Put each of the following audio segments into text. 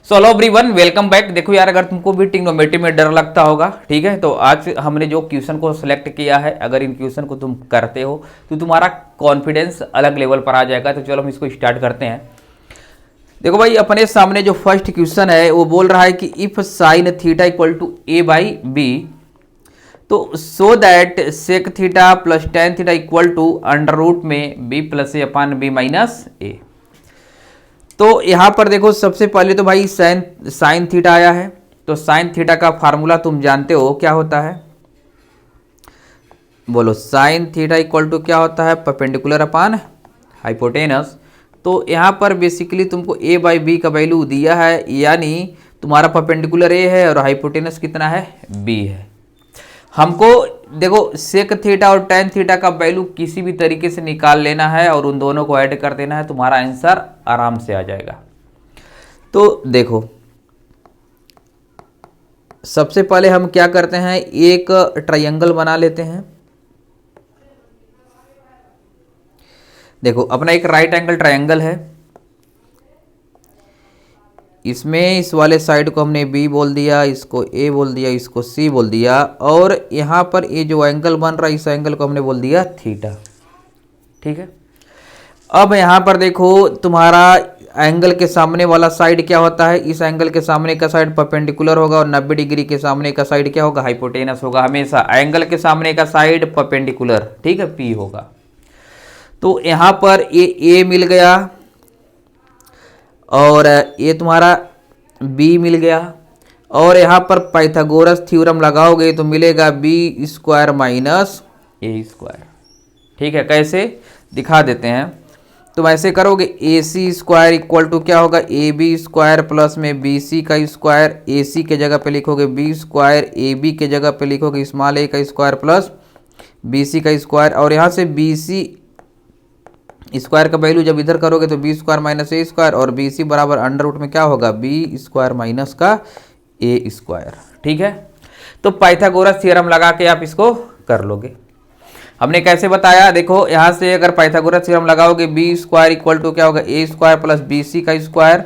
So hello everyone, welcome back. देखो यार, अगर तुमको भी ट्रिग्नोमेट्री में डर लगता होगा, ठीक है, तो आज हमने जो क्वेश्चन को सिलेक्ट किया है, अगर इन क्वेश्चन को तुम करते हो तो तुम्हारा कॉन्फिडेंस अलग लेवल पर आ जाएगा। तो चलो हम इसको स्टार्ट करते हैं। देखो भाई, अपने सामने जो फर्स्ट क्वेश्चन है वो बोल रहा है कि if sine theta equal to A by B, तो so that sec theta plus tan theta equal to under root में B plus A upon B minus A. तो यहां पर देखो, सबसे पहले तो भाई साइन थीटा आया है। तो साइन थीटा का फार्मूला तुम जानते हो क्या होता है, बोलो। साइन थीटा इक्वल टू क्या होता है, परपेंडिकुलर अपान हाइपोटेनस। तो यहां पर बेसिकली तुमको ए बाई बी का वैल्यू दिया है, यानी तुम्हारा परपेंडिकुलर ए है और हाइपोटेनस कितना है, बी है। हमको देखो सेक थीटा और टेन थीटा का वैल्यू किसी भी तरीके से निकाल लेना है और उन दोनों को ऐड कर देना है, तुम्हारा आंसर आराम से आ जाएगा। तो देखो, सबसे पहले हम क्या करते हैं, एक ट्रायंगल बना लेते हैं। देखो, अपना एक राइट एंगल ट्रायंगल है। इसमें इस वाले साइड को हमने बी बोल दिया, इसको ए बोल दिया, इसको सी बोल दिया, और यहाँ पर ये जो एंगल बन रहा है, इस एंगल को हमने बोल दिया थीटा। ठीक है। अब यहाँ पर देखो, तुम्हारा एंगल के सामने वाला साइड क्या होता है, इस एंगल के सामने का साइड परपेंडिकुलर होगा और 90 डिग्री के सामने का साइड क्या होगा, हाइपोटेनस होगा। हमेशा एंगल के सामने का साइड परपेंडिकुलर, ठीक है, पी होगा। तो यहाँ पर ये ए मिल गया और ये तुम्हारा b मिल गया, और यहाँ पर पाइथागोरस थ्योरम लगाओगे तो मिलेगा B square minus A square. ठीक है, कैसे दिखा देते हैं। तुम ऐसे करोगे, ए सी स्क्वायर इक्वल टू क्या होगा, ए बी स्क्वायर प्लस में बी सी का स्क्वायर। ए सी के जगह पे लिखोगे बी स्क्वायर, ए बी के जगह पे लिखोगे स्मॉल ए का स्क्वायर प्लस बी सी का स्क्वायर, और यहाँ से बी सी स्क्वायर का वैल्यू जब इधर करोगे तो B square minus A square, और बी सी बराबर अंडर रूट में क्या होगा, बी स्क्वायर माइनस का ए स्क्वायर। ठीक है, तो पाइथागोरस थ्योरम लगा के आप इसको कर लोगे। हमने कैसे बताया, देखो यहाँ से अगर पाइथागोरस थ्योरम लगाओगे, बी स्क्वायर इक्वल टू क्या होगा, A square plus B C का स्क्वायर।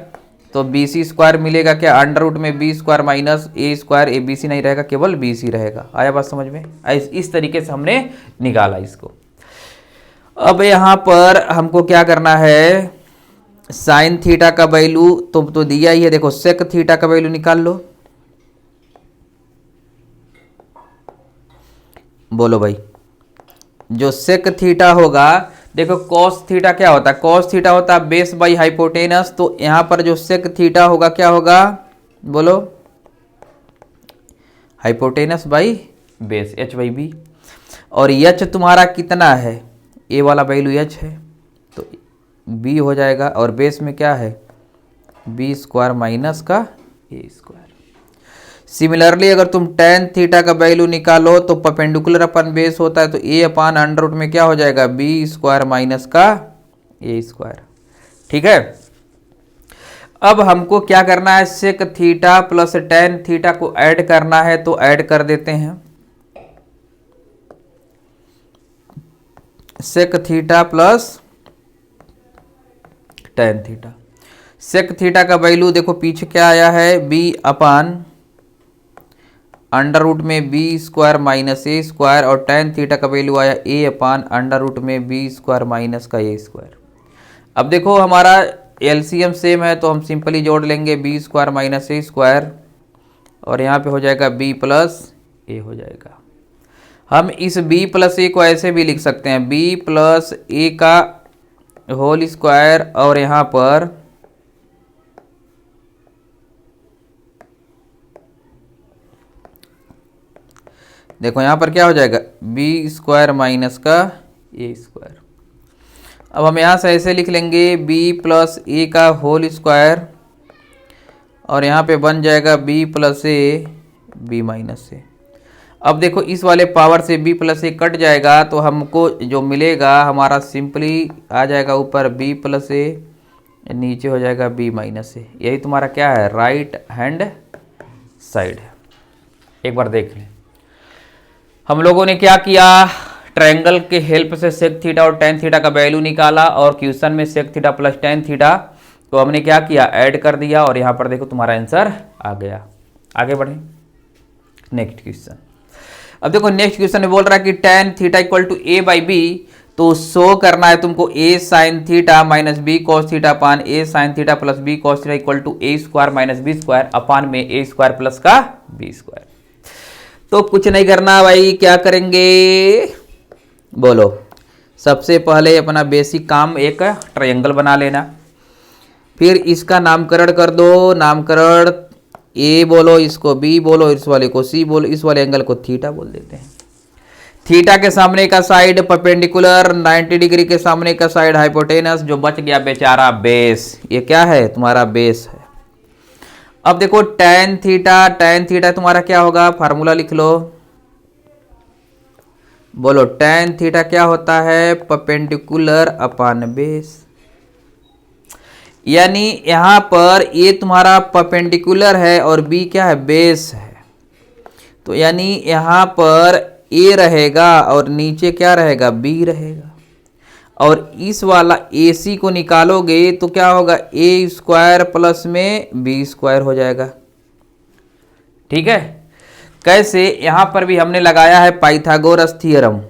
तो बी सी स्क्वायर मिलेगा क्या, अंडर रूट में B square minus A square. A B C नहीं रहेगा, केवल बी सी रहेगा। आया बात समझ में। इस तरीके से हमने निकाला इसको। अब यहाँ पर हमको क्या करना है, साइन थीटा का वैल्यू तो दिया ही है। देखो, सेक थीटा का वैल्यू निकाल लो। बोलो भाई, जो सेक थीटा होगा, देखो कॉस थीटा क्या होता है, कॉस थीटा होता है बेस बाई हाइपोटेनस। तो यहाँ पर जो सेक थीटा होगा क्या होगा, बोलो, hypotenuse by base, H by B. और एच तुम्हारा कितना है, ए वाला वैल्यू एच है, तो बी हो जाएगा, और बेस में क्या है, बी स्क्वायर माइनस का ए स्क्वायर। सिमिलरली अगर तुम टेन थीटा का वैल्यू निकालो तो परपेंडिकुलर अपन बेस होता है, तो ए अपान अंडर रूट में क्या हो जाएगा, बी स्क्वायर माइनस का ए स्क्वायर। ठीक है। अब हमको क्या करना है, sec theta plus tan theta को ऐड करना है, तो ऐड कर देते हैं। Sec theta plus tan theta. Sec theta का वैल्यू देखो पीछे क्या आया है, बी अपान अंडर रूट में B square minus A square, और टेन थीटा का वैल्यू आया ए अपान अंडर रूट में बी स्क्वायर माइनस का ए स्क्वायर। अब देखो हमारा एलसीएम सेम है, तो हम सिंपली जोड़ लेंगे B square minus A square, और यहाँ पे हो जाएगा बी प्लस ए हो जाएगा। हम इस b प्लस ए को ऐसे भी लिख सकते हैं, b प्लस ए का होल स्क्वायर, और यहाँ पर देखो यहाँ पर क्या हो जाएगा, b स्क्वायर माइनस का ए स्क्वायर। अब हम यहाँ से ऐसे लिख लेंगे b प्लस ए का होल स्क्वायर, और यहाँ पे बन जाएगा b plus A B minus A. अब देखो इस वाले पावर से b प्लस ए कट जाएगा, तो हमको जो मिलेगा हमारा सिंपली आ जाएगा ऊपर b प्लस ए, नीचे हो जाएगा b माइनस ए। यही तुम्हारा क्या है, राइट हैंड साइड है। एक बार देख लें, हम लोगों ने क्या किया, ट्रायंगल के हेल्प से सेक थीटा और टेन थीटा का वैल्यू निकाला, और क्वेश्चन में sec theta plus tan theta तो हमने क्या किया, ऐड कर दिया और यहाँ पर देखो तुम्हारा आंसर आ गया। आगे बढ़े नेक्स्ट क्वेश्चन। अब देखो नेक्स्ट क्वेश्चन में बोल रहा है कि tan theta equal to a by B, तो शो करना है तुमको a sine theta minus B cos theta upon a sine theta plus B cos theta equal to a square minus B square upon में a square plus का B square. तो कुछ नहीं करना भाई, क्या करेंगे बोलो। सबसे पहले अपना बेसिक काम एक ट्रायंगल बना लेना, फिर इसका नामकरण कर दो। नामकरण ए बोलो, इसको बी बोलो, इस वाले को सी बोलो, इस वाले एंगल को थीटा बोल देते हैं। थीटा के सामने का साइड परपेंडिकुलर, 90 डिग्री के सामने का साइड हाइपोटेनस, जो बच गया बेचारा बेस। ये क्या है, तुम्हारा बेस है। अब देखो tan थीटा तुम्हारा क्या होगा, फार्मूला लिख लो, बोलो tan थीटा क्या होता है, परपेंडिकुलर अपान बेस। यानी यहां पर ए तुम्हारा परपेंडिकुलर है और बी क्या है, बेस है। तो यानी यहां पर ए रहेगा और नीचे क्या रहेगा, बी रहेगा। और इस वाला ए सी को निकालोगे तो क्या होगा, ए स्क्वायर प्लस में बी स्क्वायर हो जाएगा। ठीक है, कैसे, यहां पर भी हमने लगाया है पाइथागोरस थ्योरम।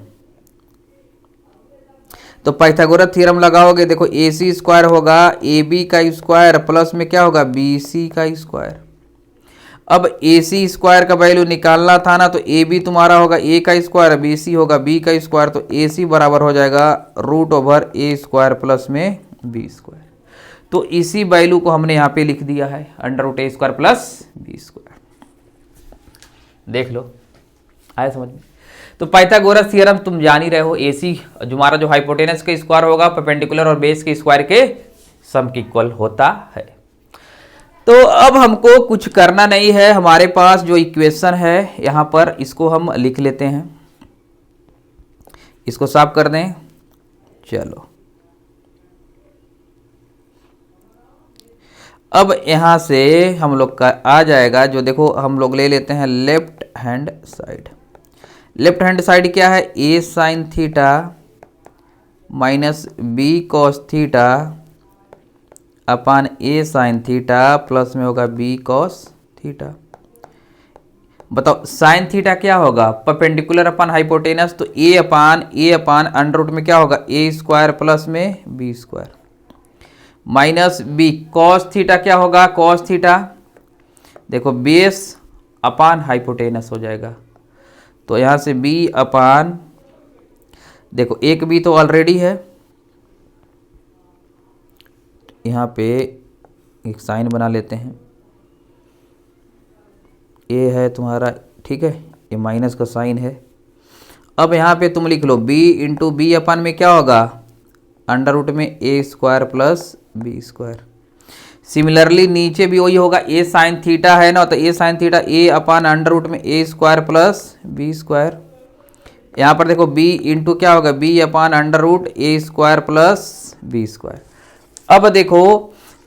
तो पाइथागोरस थ्योरम लगाओगे, देखो ए सी स्क्वायर होगा ए बी का स्क्वायर प्लस में क्या होगा, बी सी का स्क्वायर। अब ए सी स्क्वायर का वैल्यू निकालना था ना, तो ए बी तुम्हारा होगा ए का स्क्वायर, बी सी होगा बी का स्क्वायर, तो ए सी बराबर हो जाएगा रूट ओवर ए स्क्वायर प्लस में बी स्क्वायर। तो इसी वैल्यू को हमने यहाँ पे लिख दिया है, अंडर रूट ए स्क्वायर प्लस बी स्क्वायर। देख लो, आया समझ में। तो पाइथागोरस थ्योरम तुम जान ही रहे हो, ए सी हमारा जो हाइपोटेनस का स्क्वायर होगा परपेंडिकुलर और बेस के स्क्वायर के सम के इक्वल होता है। तो अब हमको कुछ करना नहीं है, हमारे पास जो इक्वेशन है यहाँ पर इसको हम लिख लेते हैं, इसको साफ कर दें। चलो अब यहाँ से हम लोग का आ जाएगा, जो देखो हम लोग ले लेते हैं left hand side. Left hand side क्या है, A sine theta minus B cos theta upon A sine theta plus में होगा बी कॉस थीटा। बताओ साइन थीटा क्या होगा, परपेंडिकुलर अपान हाइपोटेनस, तो ए अपान अंडर रूट में क्या होगा, ए स्क्वायर प्लस में B square minus B cos theta क्या होगा, कॉस थीटा देखो बेस अपान हाइपोटेनस हो जाएगा। तो यहाँ से b अपान, देखो एक b तो ऑलरेडी है, यहाँ पे एक साइन बना लेते हैं, a है तुम्हारा, ठीक है, ये माइनस का साइन है। अब यहाँ पे तुम लिख लो b इंटू बी अपान में क्या होगा, अंडर रूट में A square plus B square. Similarly नीचे भी वही होगा, ए साइन थीटा है ना, तो ए साइन थीटा ए अपान अंडर रूट में A square plus B square. यहाँ पर देखो b इंटू क्या होगा, b अपान अंडर रूट ए स्क्वायर प्लस बी स्क्वायर। अब देखो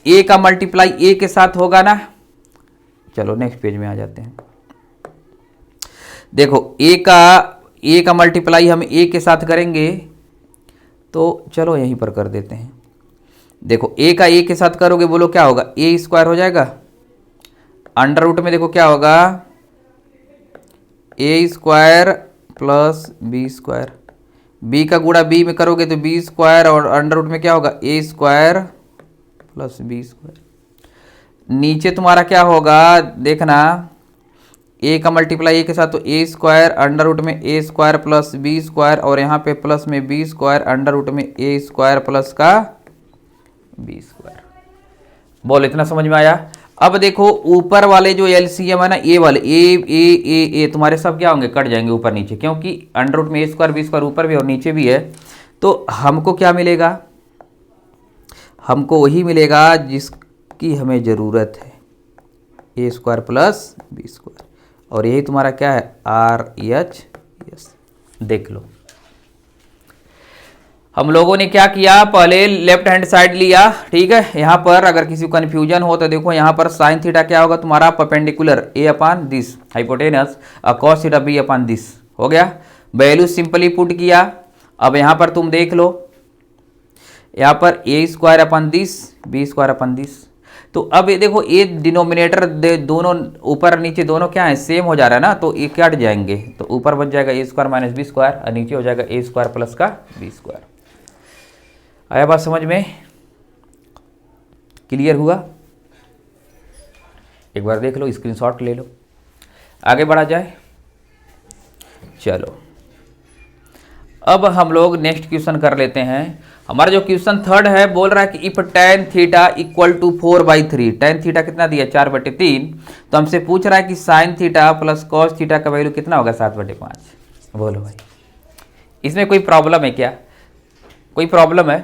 a का मल्टीप्लाई a के साथ होगा ना। चलो नेक्स्ट पेज में आ जाते हैं। देखो a का मल्टीप्लाई हम a के साथ करेंगे, तो चलो यहीं पर कर देते हैं। देखो a का a के साथ करोगे, बोलो क्या होगा, a स्क्वायर हो जाएगा, अंडर रूट में देखो क्या होगा, a square plus B square. b का गुणा b में करोगे तो b स्क्वायर, और अंडर रूट में क्या होगा, a square plus B square. नीचे तुम्हारा क्या होगा, देखना a का मल्टीप्लाई a के साथ, तो a स्क्वायर अंडर रूट में a square plus B square, और यहाँ पे प्लस में b स्क्वायर अंडर रूट में a स्क्वायर प्लस का बी स्क्वायर। बोल इतना समझ में आया। अब देखो ऊपर वाले जो एलसीएम है ना, ए वाले ए तुम्हारे सब क्या होंगे, कट जाएंगे ऊपर नीचे, क्योंकि अंडर रूट में ए स्क्वायर बी स्क्वायर ऊपर भी और नीचे भी है। तो हमको क्या मिलेगा, हमको वही मिलेगा जिसकी हमें ज़रूरत है, ए स्क्वायर प्लस बी स्क्वायर, और यही तुम्हारा क्या है, आर एच एस। देख लो हम लोगों ने क्या किया, पहले लेफ्ट हैंड साइड लिया, ठीक है। यहाँ पर अगर किसी को कन्फ्यूजन हो तो देखो यहाँ पर साइन थीटा क्या होगा तुम्हारा, perpendicular A upon this hypotenuse, और cos theta B upon this. हो गया, वैल्यू सिंपली पुट किया। अब यहाँ पर तुम देख लो, यहाँ पर A square upon 10, B square upon 10। तो अब ये देखो ये डिनोमिनेटर दोनों ऊपर नीचे दोनों क्या है सेम हो जा रहा है ना, तो ये कट जाएंगे, तो ऊपर बच जाएगा ए स्क्वायर माइनस बी स्क्वायर और नीचे हो जाएगा ए स्क्वायर प्लस का बी स्क्वायर। आया बात समझ में? क्लियर हुआ? एक बार देख लो, स्क्रीनशॉट ले लो, आगे बढ़ा जाए। चलो अब हम लोग नेक्स्ट क्वेश्चन कर लेते हैं। हमारा जो क्वेश्चन थर्ड है बोल रहा है कि if tan theta equal to 4/3, tan theta कितना दिया 4/3, तो हमसे पूछ रहा है कि sin theta plus cos theta का वैल्यू कितना होगा 7/5। बोलो भाई, इसमें कोई प्रॉब्लम है क्या? कोई प्रॉब्लम है?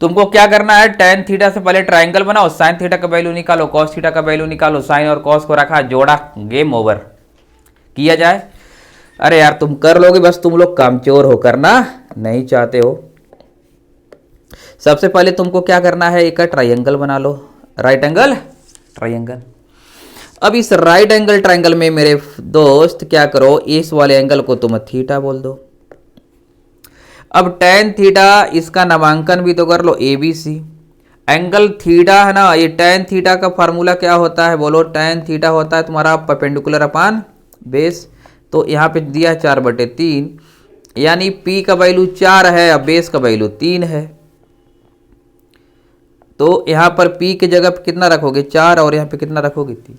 तुमको क्या करना है, tan थीटा से पहले ट्राइंगल बनाओ, sin थीटा का वैल्यू निकालो, cos थीटा का वैल्यू निकालो, sin और cos को रखा जोड़ा, गेम ओवर। किया जाए? अरे यार तुम कर लोगे, बस तुम लोग कामचोर हो, करना नहीं चाहते हो। सबसे पहले तुमको क्या करना है, एक ट्राइंगल बना लो, राइट एंगल ट्राइंगल। अब इस राइट एंगल ट्राइंगल में मेरे दोस्त क्या करो, इस वाले एंगल को तुम थीटा बोल दो। अब tan थीटा इसका नामांकन भी तो कर लो ABC। एंगल थीटा है ना, ये tan थीटा का फार्मूला क्या होता है बोलो, tan थीटा होता है तुम्हारा परपेंडिकुलर अपान बेस। तो यहाँ पे दिया 4/3, यानी P का वैल्यू 4 है और बेस का वैल्यू 3 है। तो यहाँ पर P के जगह पे कितना रखोगे 4 और यहाँ पे कितना रखोगे 3।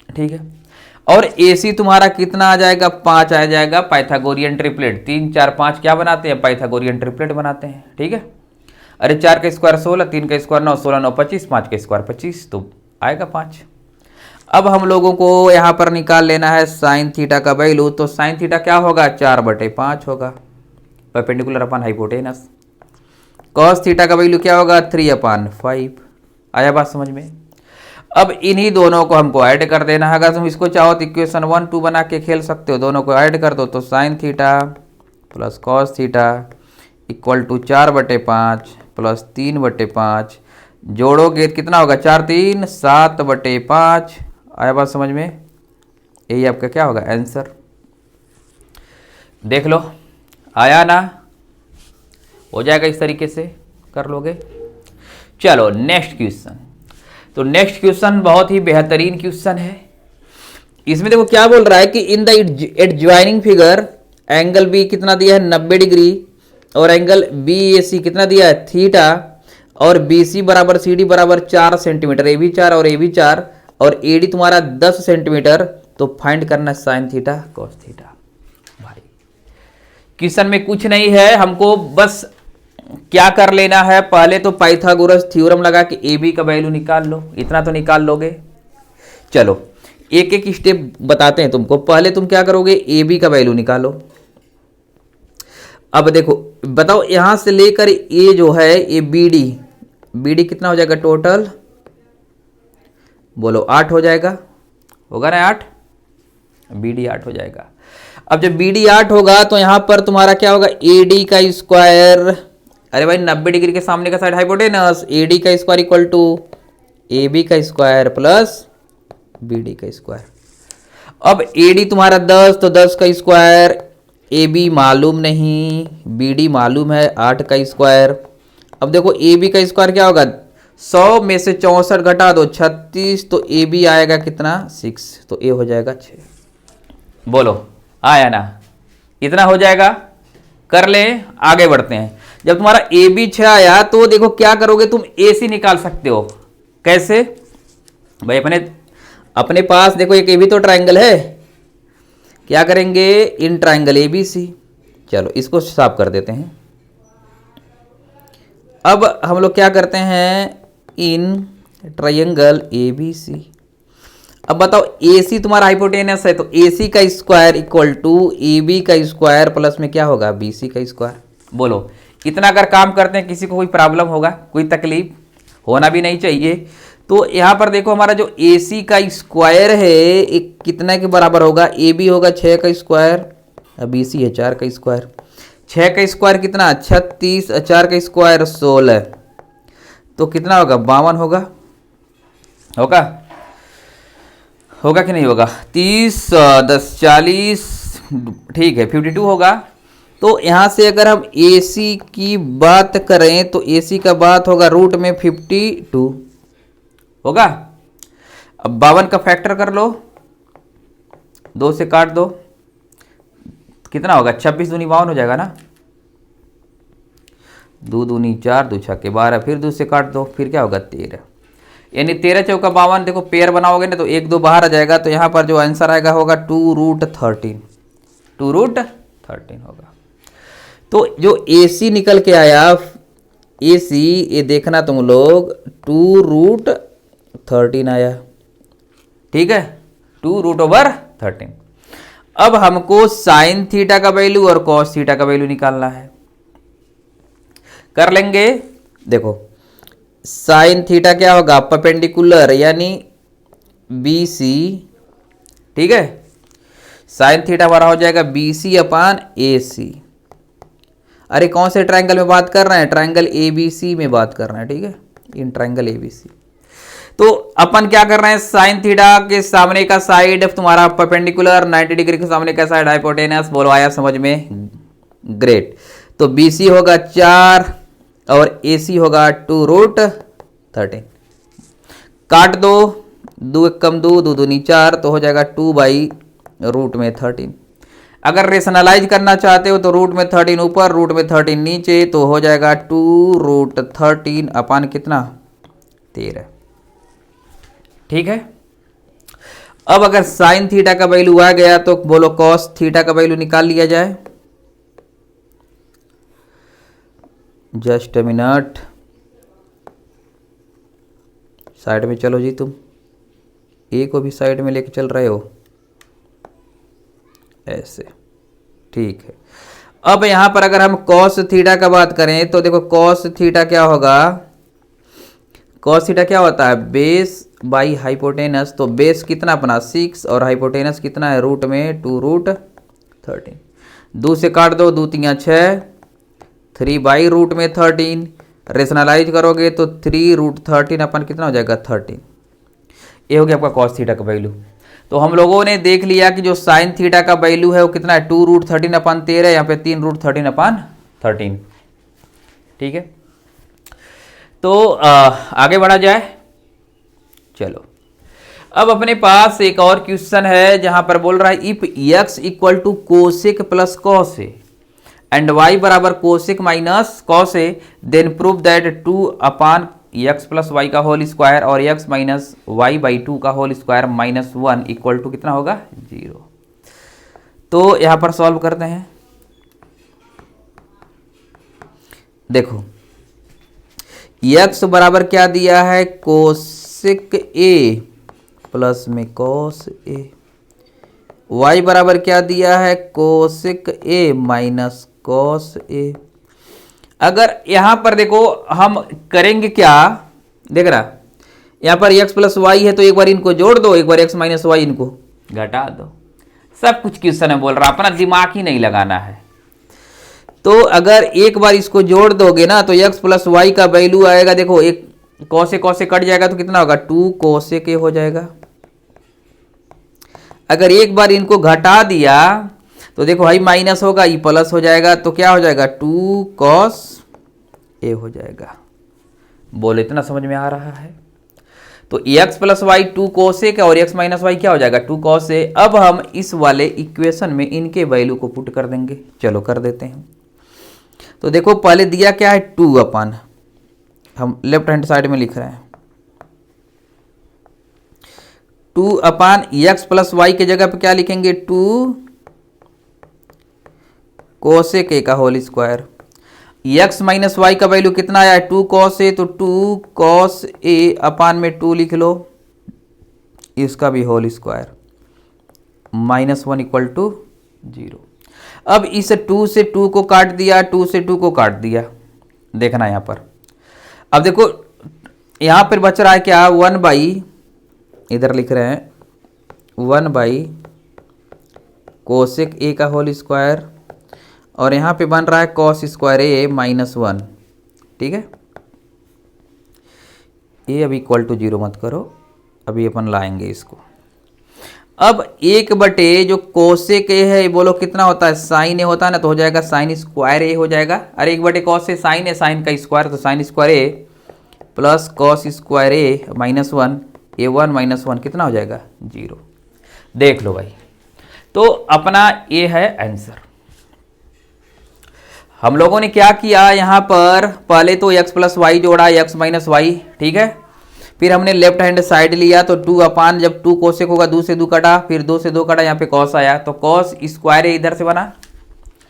ठीक है, और AC तुम्हारा कितना आ जाएगा 5 आ जाएगा। पाइथागोरियन ट्रिपलेट 3 4 5 क्या बनाते हैं, पाइथागोरियन ट्रिपलेट बनाते हैं। ठीक है, अरे 4 का स्क्वायर 16, 3 का स्क्वायर 9, 16 9 25, 5 का स्क्वायर 25, तो आएगा 5। अब हम लोगों को यहाँ पर निकाल लेना है साइन थीटा का वैल्यू। तो साइन थीटा क्या होगा 4/5 होगा, perpendicular upon hypotenuse. Cos theta का वैल्यू क्या होगा 3/5। आया बात समझ में? अब इन्हीं दोनों को हमको ऐड कर देना है। अगर तुम इसको चाहो तो इक्वेशन 1 2 बना के खेल सकते हो, दोनों को ऐड कर दो। तो sine theta plus cos theta equal to 4/5 plus 3/5, जोड़ोगे कितना होगा 4 3 7/5। आया बात समझ में? यही आपका क्या होगा आंसर। देख लो आया ना, हो जाएगा इस तरीके से कर लोगे। चलो नेक्स्ट क्वेश्चन। तो नेक्स्ट क्वेश्चन बहुत ही बेहतरीन क्वेश्चन है। इसमें देखो क्या बोल रहा है कि in the adjoining figure angle b कितना दिया है 90 डिग्री, और एंगल BAC कितना दिया है थीटा, और BC बराबर CD बराबर 4 सेंटीमीटर, AB 4 और AB 4, और AD तुम्हारा 10 सेंटीमीटर। तो फाइंड करना है साइन थीटा कॉस थीटा। भाई क्वेश्चन में कुछ नहीं है, हमको बस क्या कर लेना है, पहले तो पाइथागोरस थ्योरम लगा के AB का वैल्यू निकाल लो, इतना तो निकाल लोगे। चलो एक एक स्टेप बताते हैं तुमको। पहले तुम क्या करोगे, AB का वैल्यू निकालो। अब देखो बताओ यहां से लेकर ये जो है ये BD कितना हो जाएगा टोटल, बोलो 8 हो जाएगा, होगा ना 8, BD 8 हो जाएगा। अब जब BD 8 होगा तो यहां पर तुम्हारा क्या होगा AD का स्क्वायर, अरे भाई 90 डिग्री के सामने का साइड हाइपोटेनस, AD का स्क्वायर इक्वल टू AB का स्क्वायर प्लस BD का स्क्वायर। अब AD तुम्हारा 10, तो 10 का स्क्वायर, AB मालूम नहीं, BD मालूम है 8 का स्क्वायर। अब देखो AB का स्क्वायर क्या होगा 100 में से 64 घटा दो 36, तो AB आएगा कितना 6, तो A हो जाएगा 6। बोलो आया ना, इतना हो जाएगा। कर ले, आगे बढ़ते हैं। जब तुम्हारा AB 6 आया तो देखो क्या करोगे तुम AC निकाल सकते हो। कैसे भाई, अपने पास देखो एक AB तो ट्राइंगल है, क्या करेंगे इन ट्राइंगल ABC। चलो इसको साफ कर देते हैं। अब हम लोग क्या करते हैं इन ट्राइंगल ABC। अब बताओ AC तुम्हारा हाइपोटेनस है, तो AC का स्क्वायर इक्वल टू AB का स्क्वायर प्लस में क्या होगा BC का स्क्वायर। बोलो इतना अगर काम करते हैं किसी को कोई प्रॉब्लम होगा, कोई तकलीफ होना भी नहीं चाहिए। तो यहाँ पर देखो हमारा जो AC का स्क्वायर है एक कितना के बराबर होगा, AB होगा 6 का स्क्वायर, BC है 4 का स्क्वायर। 6 का स्क्वायर कितना 36, 4 का स्क्वायर 16, तो कितना होगा 52 होगा। होगा कि नहीं होगा 30 10 40, ठीक है 52 होगा। तो यहाँ से अगर हम AC की बात करें तो AC का बात होगा रूट में 52 होगा। अब 52 का फैक्टर कर लो, 2 से काट दो, कितना होगा 26 दूनी 52 हो जाएगा ना, 2 दूनी 4, 2 छक्के 12, फिर 2 से काट दो, फिर क्या होगा 13, यानी 13 चौका 52। देखो पेयर बनाओगे ना तो 1 2 बाहर आ जाएगा, तो यहाँ पर जो आंसर आएगा होगा 2√13, 2√13 होगा। तो जो AC निकल के आया, AC ये देखना तुम लोग 2√13 आया, ठीक है, 2√13। अब हमको साइन थीटा का वैल्यू और कॉस थीटा का वैल्यू निकालना है, कर लेंगे। देखो साइन थीटा क्या होगा, परपेंडिकुलर यानी BC, ठीक है, साइन थीटा हमारा हो जाएगा BC/AC। अरे कौन से ट्रायंगल में बात कर रहे हैं, ट्रायंगल ABC में बात कर रहे हैं, ठीक है, इन ट्रायंगल ABC। तो अपन क्या कर रहे हैं, साइन थीटा के सामने का साइड तुम्हारा परपेंडिकुलर, 90 डिग्री के सामने का साइड हाइपोटेनस, बोलो आया समझ में, ग्रेट। तो BC होगा 4 और AC होगा 2√13, काट दो, 2 1 कम 2, 2 दूनी 4, तो हो जाएगा 2/√13। अगर रेशनलाइज करना चाहते हो तो रूट में 13 ऊपर, रूट में 13 नीचे, तो हो जाएगा 2√13 अपान कितना 13, ठीक है। अब अगर साइन थीटा का वैल्यू आ गया तो बोलो कॉस थीटा का वैल्यू निकाल लिया जाए। जस्ट अ मिनट, साइड में चलो जी, तुम ए को भी साइड में लेके चल रहे हो ऐसे, ठीक है। अब यहां पर अगर हम कॉस थीटा का बात करें तो देखो कॉस थीटा क्या होगा, कॉस थीटा क्या होता है, बेस बाई हाइपोटेनस। तो बेस कितना अपना 6 और हाइपोटेनस कितना है रूट में 2√13, 2 से काट दो, 2 3 6, 3/√13, रेशनलाइज करोगे तो 3√13 अपन कितना हो जाएगा 13। ये हो गया आपका कॉस थीटा का वैल्यू। तो हम लोगों ने देख लिया कि जो साइन थीटा का वैल्यू है वो कितना है 2√13/13, यहाँ पे 3√13/13, ठीक है। तो आगे बढ़ा जाए, चलो। अब अपने पास एक और क्वेश्चन है जहां पर बोल रहा है if x equal to cosec plus cos a and y बराबर cosec minus cos a, then prove that 2/x plus y का होल स्क्वायर और x माइनस वाई बाई 2 का whole square minus 1 equal to कितना होगा 0। तो यहां पर solve करते हैं। देखो x बराबर क्या दिया है, कोसेक ए प्लस में कॉस ए, y बराबर क्या दिया है, कोसेक ए माइनस कॉस ए। अगर यहां पर देखो हम करेंगे क्या, देख रहा यहां पर x प्लस वाई है तो एक बार इनको जोड़ दो, एक बार x माइनस वाई इनको घटा दो, सब कुछ क्वेश्चन में बोल रहा, अपना दिमाग ही नहीं लगाना है। तो अगर एक बार इसको जोड़ दोगे ना तो x प्लस वाई का वैल्यू आएगा, देखो एक कॉसे कट जाएगा तो कितना होगा 2 कोसेक ए हो जाएगा। अगर एक बार इनको घटा दिया तो देखो भाई माइनस होगा, ई प्लस हो जाएगा, तो क्या हो जाएगा 2 कॉस ए हो जाएगा। बोलो इतना समझ में आ रहा है। तो x plus Y 2 cos A और x माइनस वाई क्या हो जाएगा 2 कॉस ए। अब हम इस वाले इक्वेशन में इनके वैल्यू को पुट कर देंगे, चलो कर देते हैं। तो देखो पहले दिया क्या है 2 अपन, हम लेफ्ट हैंड साइड में लिख रहे हैं 2/x प्लस वाई के जगह पे क्या लिखेंगे 2 कोसेक ए का whole square. x minus y का वैल्यू कितना आया है 2 कॉस ए, तो 2 कॉस ए अपान में 2 लिख लो, इसका भी whole square minus 1 equal to 0। अब इस 2 से 2 को काट दिया, 2 से 2 को काट दिया, देखना यहां पर। अब देखो यहां पर बच रहा है क्या 1 बाई, इधर लिख रहे हैं 1 बाई कोसेक ए का होल स्क्वायर और यहाँ पे बन रहा है कॉस स्क्वायर ए माइनस 1, ठीक है। ये अभी इक्वल टू 0 मत करो, अभी अपन लाएंगे इसको। अब 1/, जो कोसेक ए है बोलो कितना होता है, साइन ए होता है ना, तो हो जाएगा साइन स्क्वायर ए हो जाएगा। अरे 1/, कॉस ए साइन है, साइन का स्क्वायर तो साइन स्क्वायर ए प्लस कॉस स्क्वायर ए -1 A1 -1 कितना हो जाएगा 0। देख लो भाई, तो अपना ए है आंसर। हम लोगों ने क्या किया यहाँ पर, पहले तो x + y जोड़ा x - y, ठीक है। फिर हमने लेफ्ट हैंड साइड लिया तो 2 अपान, जब 2 कोसेक होगा 2 से 2 कटा, फिर 2 से 2 कटा, यहाँ पे कॉस आया तो कॉस स्क्वायर ए इधर से बना,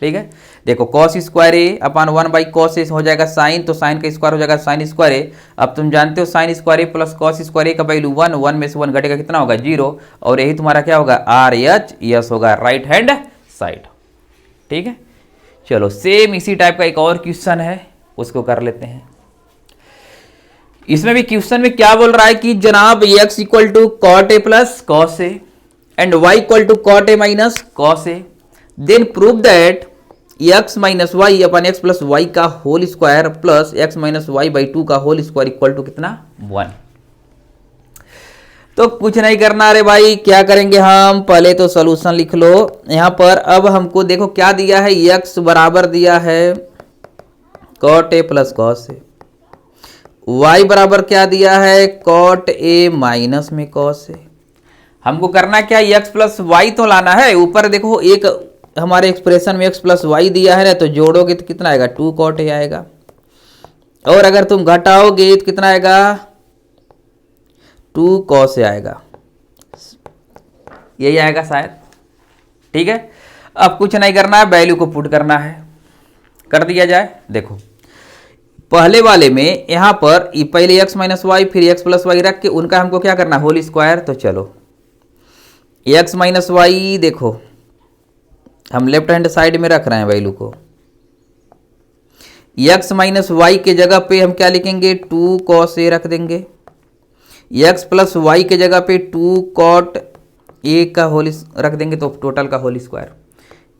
ठीक है। देखो कॉस स्क्वायर ए अपान 1/cos ए हो जाएगा साइन, तो साइन का स्क्वायर हो जाएगा साइन स्क्वायर ए। अब तुम जानते हो साइन स्क्वायर ए प्लस कॉस स्क्वायर ए का वैल्यू 1 में से 1 घटेगा कितना होगा 0, और यही तुम्हारा क्या होगा RHS होगा, राइट हैंड साइड, ठीक है। चलो सेम इसी टाइप का एक और क्वेश्चन है, उसको कर लेते हैं। इसमें भी क्वेश्चन में क्या बोल रहा है कि जनाब x = cot a + cos a and y = cot a - cos a, then prove that x - y upon x + y का whole square plus x - y/2 का होल स्क्वायर इक्वल टू कितना 1। तो कुछ नहीं करना रे भाई, क्या करेंगे हम, पहले तो सॉल्यूशन लिख लो यहां पर। अब हमको देखो क्या दिया है, x बराबर दिया है cot a + cos a, y बराबर क्या दिया है cot a माइनस में cos a। हमको करना क्या, x + y तो लाना है, ऊपर देखो एक हमारे एक्सप्रेशन में x + y दिया है ना, तो जोड़ोगे तो कितना आएगा 2 cot a आएगा, और अगर तुम घटाओगे तो कितना आएगा 2 cos a आएगा, यही आएगा शायद, ठीक है। अब कुछ नहीं करना है, वैल्यू को पुट करना है, कर दिया जाए। देखो पहले वाले में यहां पर पहले x - y फिर x + y रख के उनका हमको क्या करना होल स्क्वायर, तो चलो x - y देखो हम लेफ्ट हैंड साइड में रख रहे हैं वैल्यू को, x - y के जगह पे हम क्या लिखेंगे 2 cos a रख देंगे, x + y के जगह पे 2 cot a का होल रख देंगे, तो टोटल का होल स्क्वायर।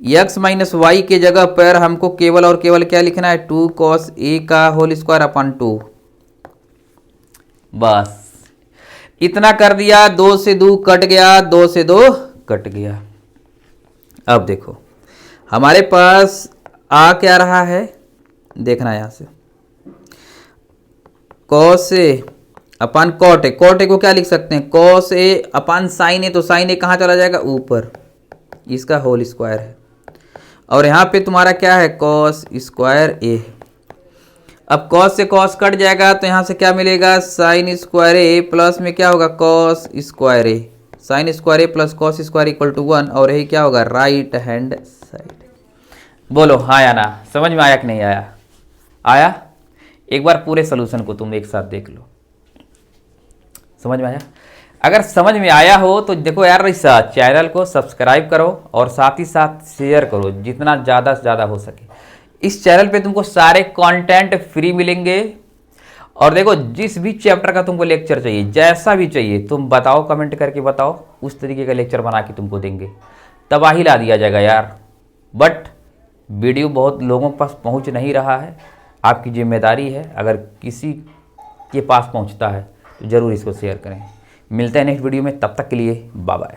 x - y के जगह पर हमको केवल और केवल क्या लिखना है 2 cos a का होल स्क्वायर अपन 2, बस इतना कर दिया। 2 से 2 कट गया, 2 से 2 कट गया। अब देखो हमारे पास आ क्या रहा है, देखना यहां से cos a upon cot a, cot a को क्या लिख सकते हैं cos a upon sin a, तो sin a कहाँ चला जाएगा ऊपर, इसका होल स्क्वायर है, और यहाँ पे तुम्हारा क्या है cos स्क्वायर a। अब cos से cos कट जाएगा तो यहाँ से क्या मिलेगा sin स्क्वायर a प्लस में क्या होगा cos square a, sin square a plus cos square equal to 1, और यही क्या होगा राइट हैंड साइड। बोलो हाँ या ना, समझ में आया कि नहीं आया, आया। एक बार पूरे सोल्यूशन को तुम एक साथ देख लो, समझ में आया। अगर समझ में आया हो तो देखो यार इस चैनल को सब्सक्राइब करो और साथ ही साथ शेयर करो जितना ज़्यादा से ज़्यादा हो सके। इस चैनल पे तुमको सारे कंटेंट फ्री मिलेंगे, और देखो जिस भी चैप्टर का तुमको लेक्चर चाहिए, जैसा भी चाहिए तुम बताओ, कमेंट करके बताओ, उस तरीके का लेक्चर बना के तुमको देंगे, तबाही ला दिया जाएगा यार। बट वीडियो बहुत लोगों के पास पहुँच नहीं रहा है, आपकी जिम्मेदारी है, अगर किसी के पास पहुँचता है तो ज़रूर इसको शेयर करें। मिलते हैं नेक्स्ट वीडियो में, तब तक के लिए बाय बाय।